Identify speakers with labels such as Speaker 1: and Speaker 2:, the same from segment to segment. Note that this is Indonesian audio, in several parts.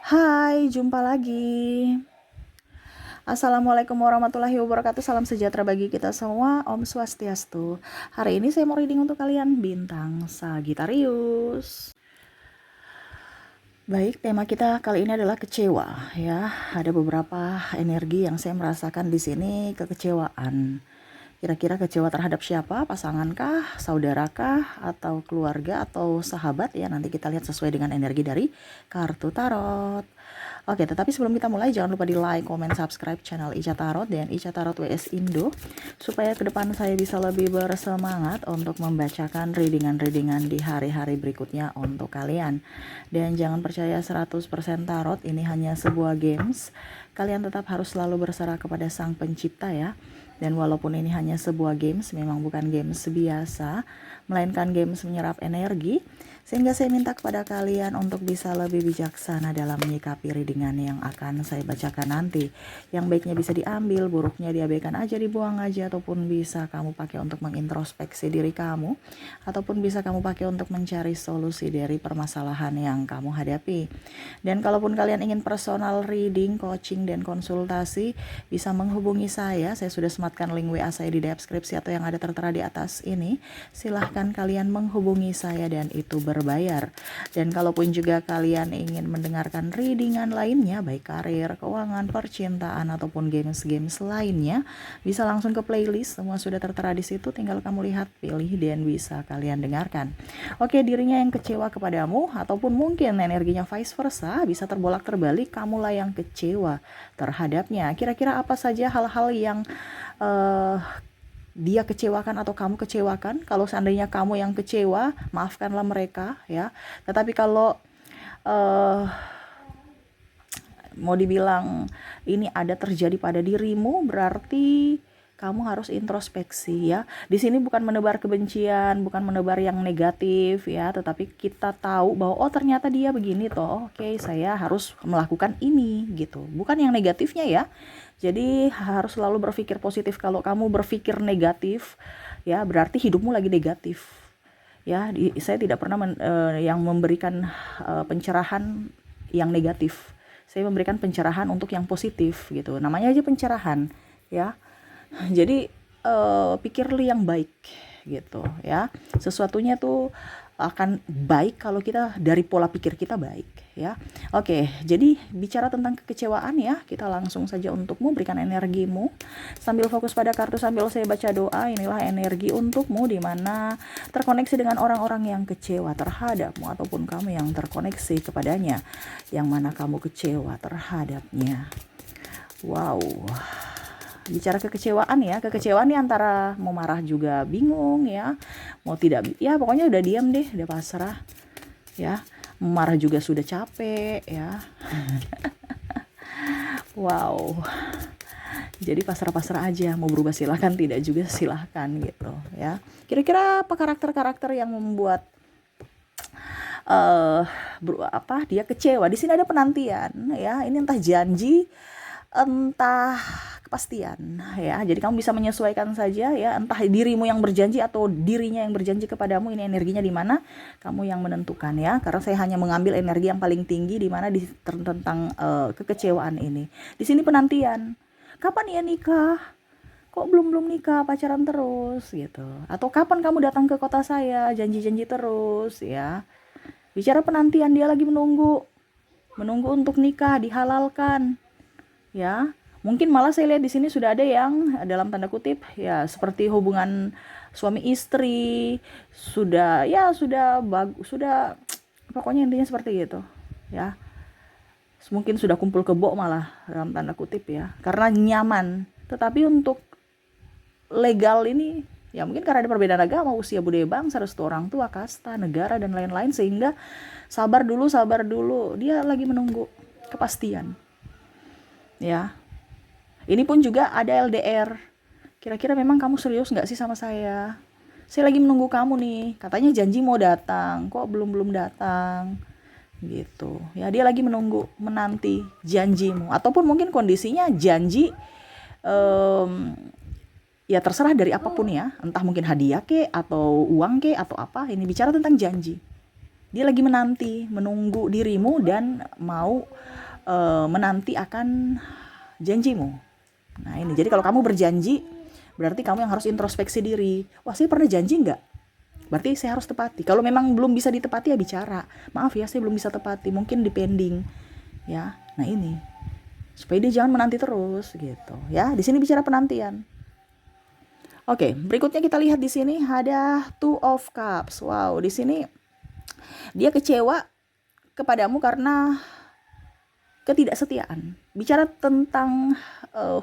Speaker 1: Hai, jumpa lagi. Assalamualaikum warahmatullahi wabarakatuh. Salam sejahtera bagi kita semua. Om Swastiastu. Hari ini saya mau reading untuk kalian bintang Sagittarius. Baik, tema kita kali ini adalah kecewa ya. Ada beberapa energi yang saya merasakan di sini, kekecewaan. Kira-kira kecewa terhadap siapa? Pasangankah, saudarakah, atau keluarga, atau sahabat ya? Nanti kita lihat sesuai dengan energi dari kartu tarot. Oke, tetapi sebelum kita mulai jangan lupa di like, comment, subscribe channel Ica Tarot dan Ica Tarot WS Indo supaya ke depan saya bisa lebih bersemangat untuk membacakan readingan-readingan di hari-hari berikutnya untuk kalian. Dan jangan percaya 100% tarot ini hanya sebuah games. Kalian tetap harus selalu berserah kepada Sang Pencipta ya. Dan walaupun ini hanya sebuah games, memang bukan games biasa, melainkan games menyerap energi, sehingga saya minta kepada kalian untuk bisa lebih bijaksana dalam menyikapi readingan yang akan saya bacakan nanti. Yang baiknya bisa diambil, buruknya diabaikan aja, dibuang aja, ataupun bisa kamu pakai untuk mengintrospeksi diri kamu, ataupun bisa kamu pakai untuk mencari solusi dari permasalahan yang kamu hadapi. Dan kalaupun kalian ingin personal reading, coaching, dan konsultasi, bisa menghubungi saya sudah sematkan link WA saya di deskripsi atau yang ada tertera di atas ini. Silahkan kalian menghubungi saya dan itu berbayar. Dan kalaupun juga kalian ingin mendengarkan readingan lainnya, baik karir, keuangan, percintaan, ataupun games-games lainnya, bisa langsung ke playlist, semua sudah tertera di situ, tinggal kamu lihat, pilih, dan bisa kalian dengarkan. Oke, dirinya yang kecewa kepadamu, ataupun mungkin energinya vice versa, bisa terbolak terbalik, kamulah yang kecewa terhadapnya. Kira-kira apa saja hal-hal yang dia kecewakan atau kamu kecewakan? Kalau seandainya kamu yang kecewa, maafkanlah mereka ya. Tetapi kalau mau dibilang ini ada terjadi pada dirimu, berarti kamu harus introspeksi ya. Di sini bukan menebar kebencian, bukan menebar yang negatif ya, tetapi kita tahu bahwa oh ternyata dia begini toh. Oke, saya harus melakukan ini gitu. Bukan yang negatifnya ya. Jadi harus selalu berpikir positif. Kalau kamu berpikir negatif ya, berarti hidupmu lagi negatif. Ya, saya tidak pernah yang memberikan pencerahan yang negatif. Saya memberikan pencerahan untuk yang positif gitu. Namanya aja pencerahan ya. Jadi pikirlah yang baik gitu ya. Sesuatunya tuh akan baik kalau kita dari pola pikir kita baik ya. Oke, jadi bicara tentang kekecewaan ya, kita langsung saja untukmu, berikan energimu sambil fokus pada kartu sambil saya baca doa. Inilah energi untukmu di mana terkoneksi dengan orang-orang yang kecewa terhadapmu ataupun kamu yang terkoneksi kepadanya, yang mana kamu kecewa terhadapnya. Wow. Bicara kekecewaan ya, kekecewaan nih antara mau marah juga bingung ya, mau tidak ya, pokoknya udah diam deh, udah pasrah ya, marah juga sudah capek ya. Wow, jadi pasrah-pasrah aja, mau berubah silahkan, tidak juga silahkan gitu ya. Kira-kira apa karakter-karakter yang membuat dia kecewa? Di sini ada penantian ya, ini entah janji, entah kepastian ya. Jadi kamu bisa menyesuaikan saja ya, entah dirimu yang berjanji atau dirinya yang berjanji kepadamu. Ini energinya di mana kamu yang menentukan ya, karena saya hanya mengambil energi yang paling tinggi di mana tentang kekecewaan ini. Di sini penantian, kapan ya nikah, kok belum nikah, pacaran terus gitu, atau kapan kamu datang ke kota saya, janji-janji terus ya. Bicara penantian, dia lagi menunggu untuk nikah, dihalalkan ya. Mungkin malah saya lihat di sini sudah ada yang dalam tanda kutip ya seperti hubungan suami istri, sudah pokoknya intinya seperti gitu ya. Mungkin sudah kumpul kebo malah dalam tanda kutip ya, karena nyaman. Tetapi untuk legal ini ya mungkin karena ada perbedaan agama, usia, budaya, bangsa, restu orang tua, kasta, negara, dan lain-lain, sehingga sabar dulu, dia lagi menunggu kepastian ya. Ini pun juga ada LDR. Kira-kira memang kamu serius gak sih sama saya? Saya lagi menunggu kamu nih. Katanya janji mau datang, kok belum datang? Gitu. Ya, dia lagi menunggu, menanti janjimu. Ataupun mungkin kondisinya janji ya terserah dari apapun ya. Entah mungkin hadiah ke, atau uang ke, atau apa. Ini bicara tentang janji. Dia lagi menunggu dirimu dan mau menanti akan janjimu. Nah ini, jadi kalau kamu berjanji, berarti kamu yang harus introspeksi diri. Wah, saya pernah janji nggak? Berarti saya harus tepati. Kalau memang belum bisa ditepati, ya bicara. Maaf ya, saya belum bisa tepati. Mungkin depending. Ya, nah ini. Supaya dia jangan menanti terus gitu. Ya, di sini bicara penantian. Oke, berikutnya kita lihat di sini ada Two of Cups. Wow, di sini dia kecewa kepadamu karena ketidaksetiaan. Bicara tentang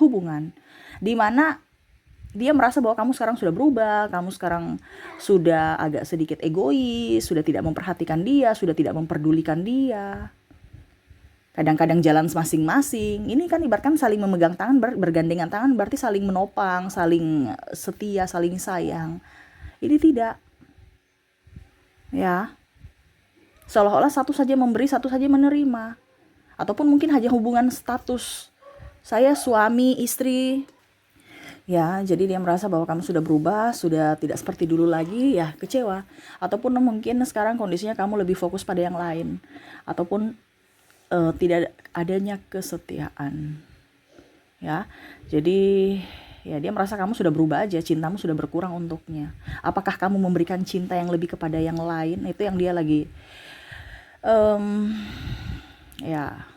Speaker 1: hubungan, di mana dia merasa bahwa kamu sekarang sudah berubah, kamu sekarang sudah agak sedikit egois, sudah tidak memperhatikan dia, sudah tidak memperdulikan dia. Kadang-kadang jalan masing-masing. Ini kan ibaratkan saling memegang tangan, bergandengan tangan, berarti saling menopang, saling setia, saling sayang. Ini tidak. Ya. Seolah-olah satu saja memberi, satu saja menerima. Ataupun mungkin hanya hubungan status. Saya suami, istri. Ya, jadi dia merasa bahwa kamu sudah berubah, sudah tidak seperti dulu lagi, ya kecewa. Ataupun mungkin sekarang kondisinya kamu lebih fokus pada yang lain. Ataupun tidak adanya kesetiaan. Ya, jadi ya dia merasa kamu sudah berubah aja, cintamu sudah berkurang untuknya. Apakah kamu memberikan cinta yang lebih kepada yang lain? Itu yang dia lagi ya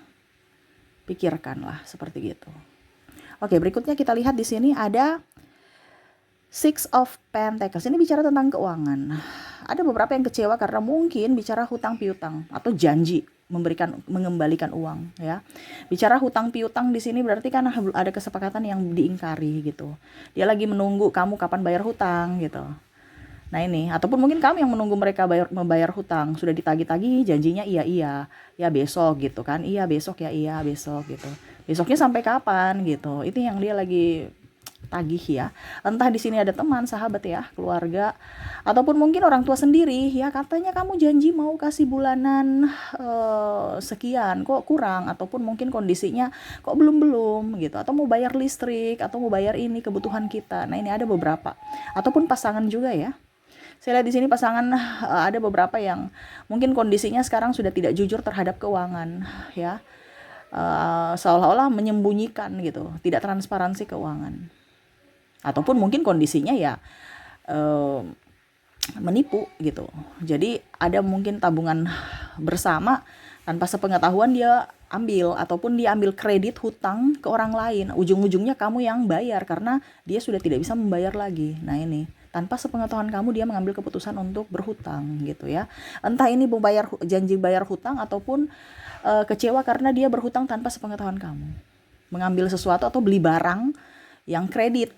Speaker 1: pikirkanlah seperti gitu. Oke, berikutnya kita lihat di sini ada Six of Pentacles. Ini bicara tentang keuangan. Ada beberapa yang kecewa karena mungkin bicara hutang piutang atau janji mengembalikan uang, ya. Bicara hutang piutang di sini berarti kan ada kesepakatan yang diingkari gitu. Dia lagi menunggu kamu kapan bayar hutang gitu. Nah ini, ataupun mungkin kamu yang menunggu mereka membayar hutang, sudah ditagih-tagih, janjinya iya, ya besok gitu kan, iya besok ya, iya besok gitu. Besoknya sampai kapan gitu? Itu yang dia lagi tagih ya. Entah di sini ada teman, sahabat ya, keluarga, ataupun mungkin orang tua sendiri ya, katanya kamu janji mau kasih bulanan sekian, kok kurang, ataupun mungkin kondisinya kok belum gitu, atau mau bayar listrik, atau mau bayar ini kebutuhan kita. Nah ini ada beberapa, ataupun pasangan juga ya. Saya lihat di sini pasangan ada beberapa yang mungkin kondisinya sekarang sudah tidak jujur terhadap keuangan ya. Seolah-olah menyembunyikan gitu, tidak transparansi keuangan. Ataupun mungkin kondisinya ya menipu gitu. Jadi ada mungkin tabungan bersama, tanpa sepengetahuan dia ambil, ataupun dia ambil kredit hutang ke orang lain. Ujung-ujungnya kamu yang bayar karena dia sudah tidak bisa membayar lagi. Nah ini, tanpa sepengetahuan kamu dia mengambil keputusan untuk berhutang gitu ya. Entah ini janji bayar hutang, ataupun kecewa karena dia berhutang tanpa sepengetahuan kamu. Mengambil sesuatu atau beli barang yang kredit.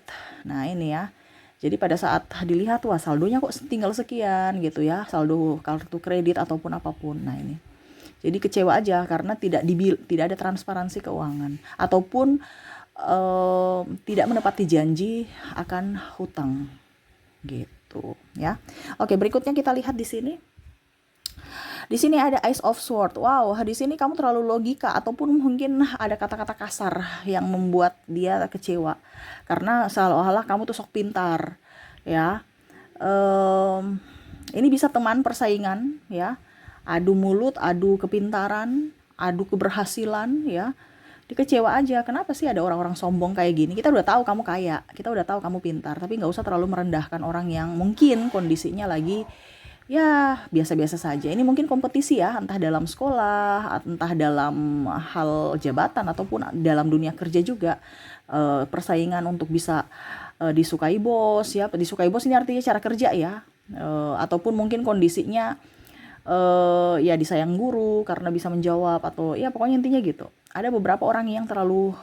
Speaker 1: Nah ini ya. Jadi pada saat dilihat, wah saldonya kok tinggal sekian gitu ya, saldo kartu kredit ataupun apapun. Nah ini, jadi kecewa aja karena tidak ada transparansi keuangan, ataupun tidak menepati janji akan hutang gitu ya. Oke, berikutnya kita lihat di sini. Di sini ada Ace of Sword. Wow, di sini kamu terlalu logika, ataupun mungkin ada kata-kata kasar yang membuat dia kecewa. Karena seolah-olah kamu tuh sok pintar, ya. Ini bisa teman persaingan, ya. Adu mulut, adu kepintaran, adu keberhasilan, ya. Dikecewa aja. Kenapa sih ada orang-orang sombong kayak gini? Kita udah tahu kamu kaya, kita udah tahu kamu pintar, tapi nggak usah terlalu merendahkan orang yang mungkin kondisinya lagi ya biasa-biasa saja. Ini mungkin kompetisi ya, entah dalam sekolah, entah dalam hal jabatan, ataupun dalam dunia kerja juga. Persaingan untuk bisa disukai bos ya. Disukai bos ini artinya cara kerja ya. Ataupun mungkin kondisinya ya disayang guru karena bisa menjawab, atau ya pokoknya intinya gitu. Ada beberapa orang yang terlalu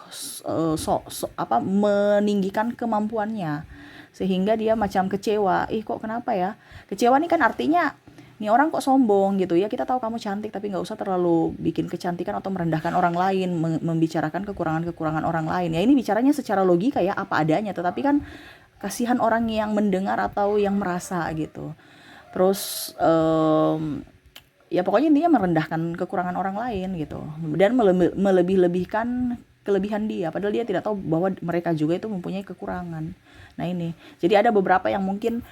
Speaker 1: meninggikan kemampuannya, sehingga dia macam kecewa. Kok kenapa ya? Kecewa nih kan artinya nih orang kok sombong gitu ya. Kita tahu kamu cantik, tapi nggak usah terlalu bikin kecantikan atau merendahkan orang lain, membicarakan kekurangan-kekurangan orang lain. Ya ini bicaranya secara logika ya, apa adanya. Tetapi kan kasihan orang yang mendengar atau yang merasa gitu. Terus ya pokoknya intinya merendahkan kekurangan orang lain gitu, dan melebih-lebihkan kelebihan dia, padahal dia tidak tahu bahwa mereka juga itu mempunyai kekurangan. Nah ini, jadi ada beberapa yang mungkin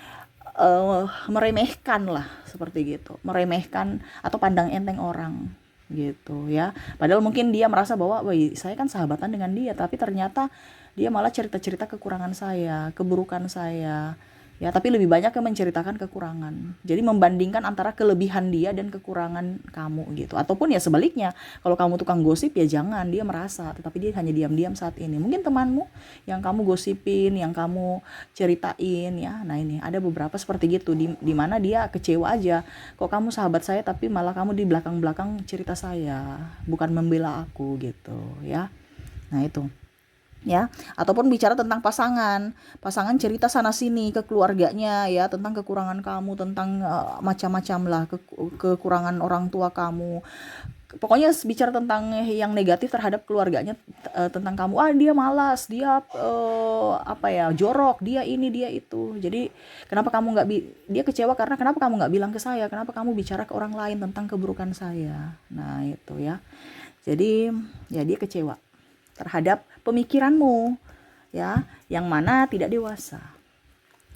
Speaker 1: meremehkan lah seperti gitu, meremehkan atau pandang enteng orang gitu ya. Padahal mungkin dia merasa bahwa, wah saya kan sahabatan dengan dia, tapi ternyata dia malah cerita-cerita kekurangan saya, keburukan saya. Ya, tapi lebih banyak yang menceritakan kekurangan. Jadi membandingkan antara kelebihan dia dan kekurangan kamu gitu. Ataupun ya sebaliknya, kalau kamu tukang gosip ya jangan, dia merasa, tetapi dia hanya diam-diam saat ini. Mungkin temanmu yang kamu gosipin, yang kamu ceritain ya. Nah, ini ada beberapa seperti gitu di mana dia kecewa aja. Kok kamu sahabat saya tapi malah kamu di belakang-belakang cerita saya, bukan membela aku gitu ya. Nah, itu ya. Ataupun bicara tentang pasangan cerita sana sini ke keluarganya ya, tentang kekurangan kamu, tentang macam-macam lah, kekurangan orang tua kamu, pokoknya bicara tentang yang negatif terhadap keluarganya, tentang kamu, dia malas, dia apa ya, jorok, dia ini dia itu. Jadi kenapa kamu nggak dia kecewa karena kenapa kamu nggak bilang ke saya, kenapa kamu bicara ke orang lain tentang keburukan saya. Nah, itu ya. Jadi ya dia kecewa terhadap pemikiranmu ya, yang mana tidak dewasa.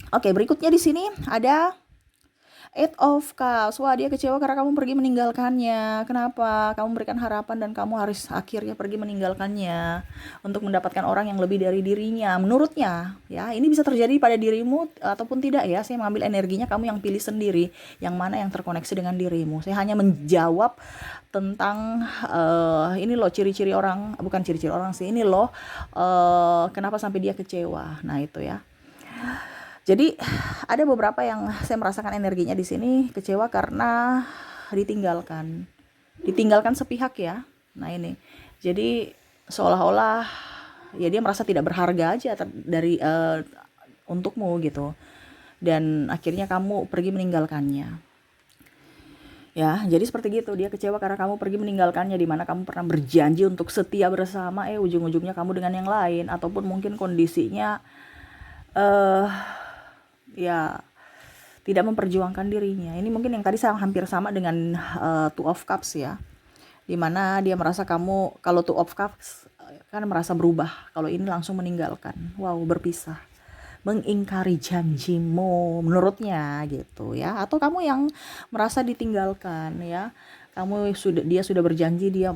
Speaker 1: Oke, berikutnya di sini ada Eight of Cups. Wah, dia kecewa karena kamu pergi meninggalkannya. Kenapa? Kamu memberikan harapan dan kamu harus akhirnya pergi meninggalkannya untuk mendapatkan orang yang lebih dari dirinya. Menurutnya, ya, ini bisa terjadi pada dirimu ataupun tidak ya. Saya mengambil energinya, kamu yang pilih sendiri yang mana yang terkoneksi dengan dirimu. Saya hanya menjawab tentang ini loh ciri-ciri orang, bukan ciri-ciri orang sih. Ini loh kenapa sampai dia kecewa. Nah, itu ya. Jadi ada beberapa yang saya merasakan energinya di sini kecewa karena ditinggalkan sepihak ya. Nah, ini, jadi seolah-olah ya dia merasa tidak berharga aja dari untukmu gitu, dan akhirnya kamu pergi meninggalkannya. Ya, jadi seperti gitu, dia kecewa karena kamu pergi meninggalkannya, di mana kamu pernah berjanji untuk setia bersama, ujung-ujungnya kamu dengan yang lain, ataupun mungkin kondisinya eh ya tidak memperjuangkan dirinya. Ini mungkin yang tadi hampir sama dengan Two of Cups ya, dimana dia merasa kamu, kalau Two of Cups kan merasa berubah, kalau ini langsung meninggalkan, wow, berpisah, mengingkari janjimu menurutnya gitu ya. Atau kamu yang merasa ditinggalkan ya, dia sudah berjanji, dia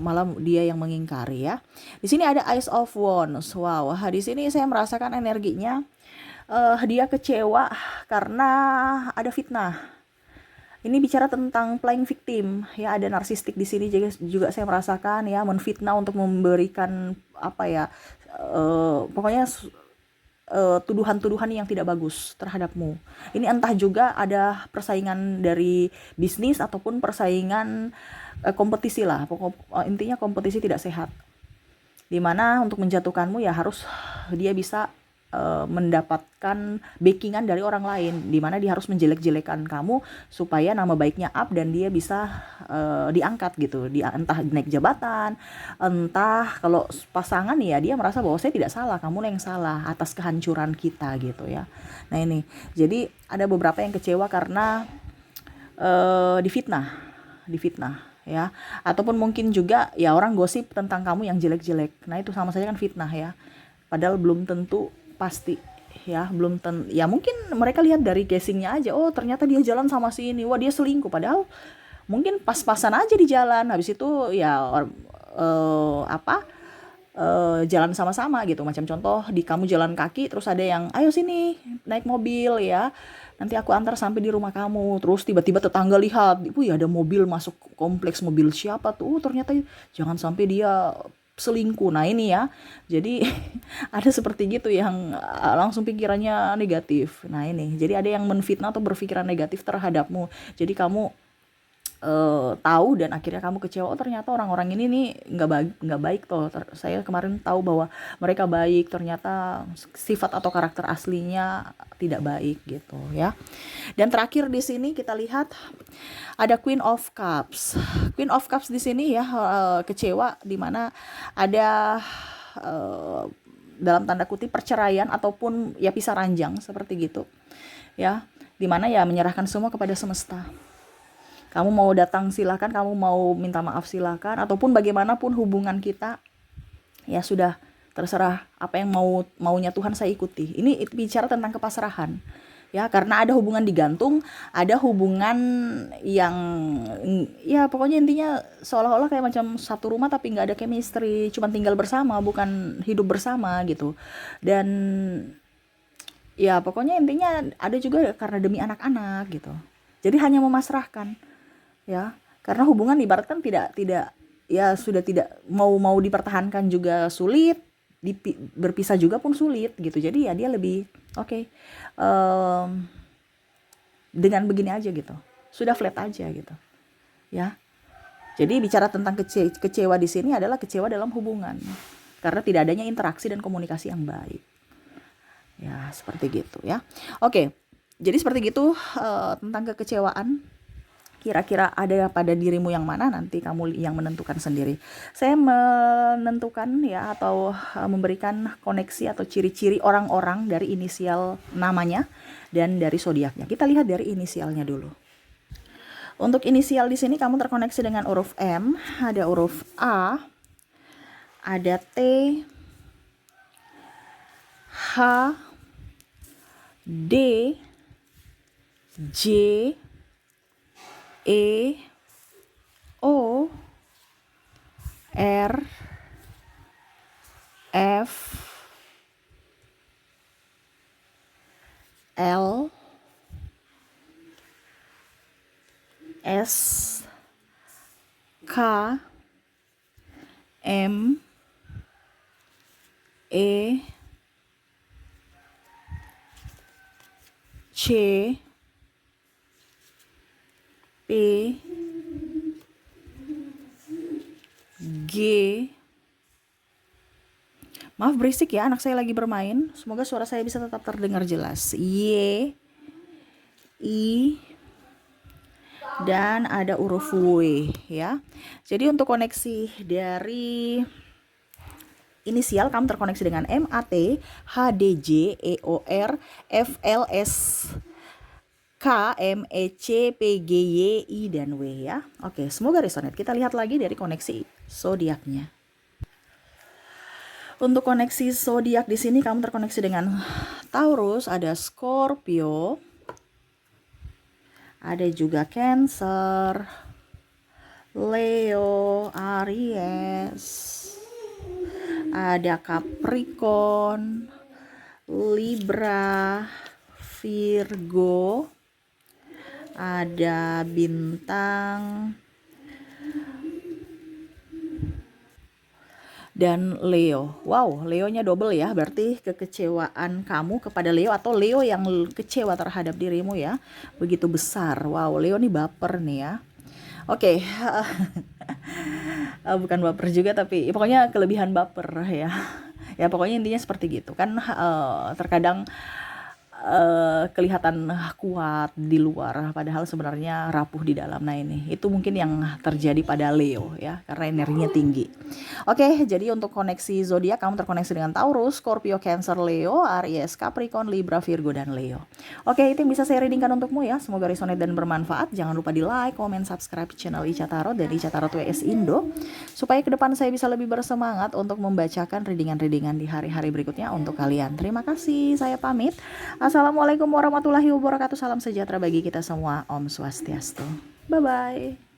Speaker 1: yang mengingkari ya. Di sini ada Ace of Wands. Wow, di sini saya merasakan energinya dia kecewa karena ada fitnah. Ini bicara tentang playing victim ya, ada narsistik di sini juga saya merasakan ya, menfitnah untuk memberikan apa ya, pokoknya tuduhan-tuduhan yang tidak bagus terhadapmu. Ini entah juga ada persaingan dari bisnis ataupun persaingan kompetisi lah. Intinya kompetisi tidak sehat. Dimana untuk menjatuhkanmu ya harus dia bisa mendapatkan backingan dari orang lain, di mana dia harus menjelek-jelekan kamu supaya nama baiknya up dan dia bisa diangkat gitu, entah naik jabatan, entah kalau pasangan ya dia merasa bahwa saya tidak salah, kamu yang salah atas kehancuran kita gitu ya. Nah, ini jadi ada beberapa yang kecewa karena difitnah ya, ataupun mungkin juga ya orang gosip tentang kamu yang jelek-jelek. Nah, itu sama saja kan fitnah ya, padahal belum tentu pasti ya, ya mungkin mereka lihat dari casingnya aja, oh ternyata dia jalan sama si ini, wah dia selingkuh, padahal mungkin pas-pasan aja di jalan, habis itu ya jalan sama-sama gitu. Macam contoh, di kamu jalan kaki terus ada yang ayo sini naik mobil ya, nanti aku antar sampai di rumah kamu, terus tiba-tiba tetangga lihat, ya ada mobil masuk kompleks, mobil siapa tuh, ternyata jangan sampai dia selingkuh. Nah, ini ya, jadi ada seperti gitu yang langsung pikirannya negatif. Nah, ini jadi ada yang menfitnah atau berpikiran negatif terhadapmu, jadi kamu tahu dan akhirnya kamu kecewa, oh ternyata orang-orang ini nih nggak baik toh, saya kemarin tahu bahwa mereka baik, ternyata sifat atau karakter aslinya tidak baik gitu ya. Dan terakhir di sini kita lihat ada Queen of Cups. Queen of Cups di sini ya kecewa, di mana ada dalam tanda kutip perceraian ataupun ya pisah ranjang seperti gitu ya, di mana ya menyerahkan semua kepada semesta. Kamu mau datang silakan, kamu mau minta maaf silakan, ataupun bagaimanapun hubungan kita ya sudah, terserah apa yang maunya Tuhan saya ikuti. Ini bicara tentang kepasrahan. Ya, karena ada hubungan digantung, ada hubungan yang ya pokoknya intinya seolah-olah kayak macam satu rumah tapi nggak ada chemistry, cuma tinggal bersama bukan hidup bersama gitu. Dan ya pokoknya intinya ada juga karena demi anak-anak gitu. Jadi hanya memasrahkan, ya, karena hubungan ibaratkan tidak ya sudah tidak mau dipertahankan juga sulit, berpisah juga pun sulit gitu. Jadi ya dia lebih oke, em, dengan begini aja gitu, sudah flat aja gitu, ya. Jadi bicara tentang kecewa di sini adalah kecewa dalam hubungan karena tidak adanya interaksi dan komunikasi yang baik, ya seperti gitu ya. Oke, jadi seperti gitu, tentang kekecewaan. Kira-kira ada pada dirimu yang mana, nanti kamu yang menentukan sendiri. Saya menentukan ya atau memberikan koneksi atau ciri-ciri orang-orang dari inisial namanya dan dari zodiaknya. Kita lihat dari inisialnya dulu. Untuk inisial di sini kamu terkoneksi dengan huruf M, ada huruf A, ada T, H, D, J, E, O, R, F, L, S, K, M, E, C, P, G. Maaf berisik ya, anak saya lagi bermain. Semoga suara saya bisa tetap terdengar jelas. Y, I, dan ada huruf W ya. Jadi untuk koneksi dari inisial kamu terkoneksi dengan M, A, T, H, D, J, E, O, R, F, L, S, K, M, E, C, P, G, Y, I, dan W ya. Oke, semoga resonate. Kita lihat lagi dari koneksi zodiaknya. Untuk koneksi zodiak di sini kamu terkoneksi dengan Taurus, ada Scorpio, ada juga Cancer, Leo, Aries, ada Capricorn, Libra, Virgo, ada Bintang, dan Leo. Wow, Leonya double ya, berarti kekecewaan kamu kepada Leo atau Leo yang kecewa terhadap dirimu ya, begitu besar. Wow, Leo nih baper nih ya. Oke, bukan baper juga tapi pokoknya kelebihan baper ya. Ya pokoknya intinya seperti gitu kan, terkadang kelihatan kuat di luar padahal sebenarnya rapuh di dalam. Nah ini itu mungkin yang terjadi pada Leo ya, karena energinya tinggi. Oke, jadi untuk koneksi zodiak kamu terkoneksi dengan Taurus, Scorpio, Cancer, Leo, Aries, Capricorn, Libra, Virgo, dan Leo. Oke, itu yang bisa saya readingkan untukmu ya, semoga resonate dan bermanfaat. Jangan lupa di like, comment, subscribe channel Ica Tarot dan Ica Tarot WS Indo supaya ke depan saya bisa lebih bersemangat untuk membacakan readingan-readingan di hari-hari berikutnya untuk kalian. Terima kasih, saya pamit. Assalamualaikum warahmatullahi wabarakatuh. Salam sejahtera bagi kita semua. Om Swastiastu. Bye-bye.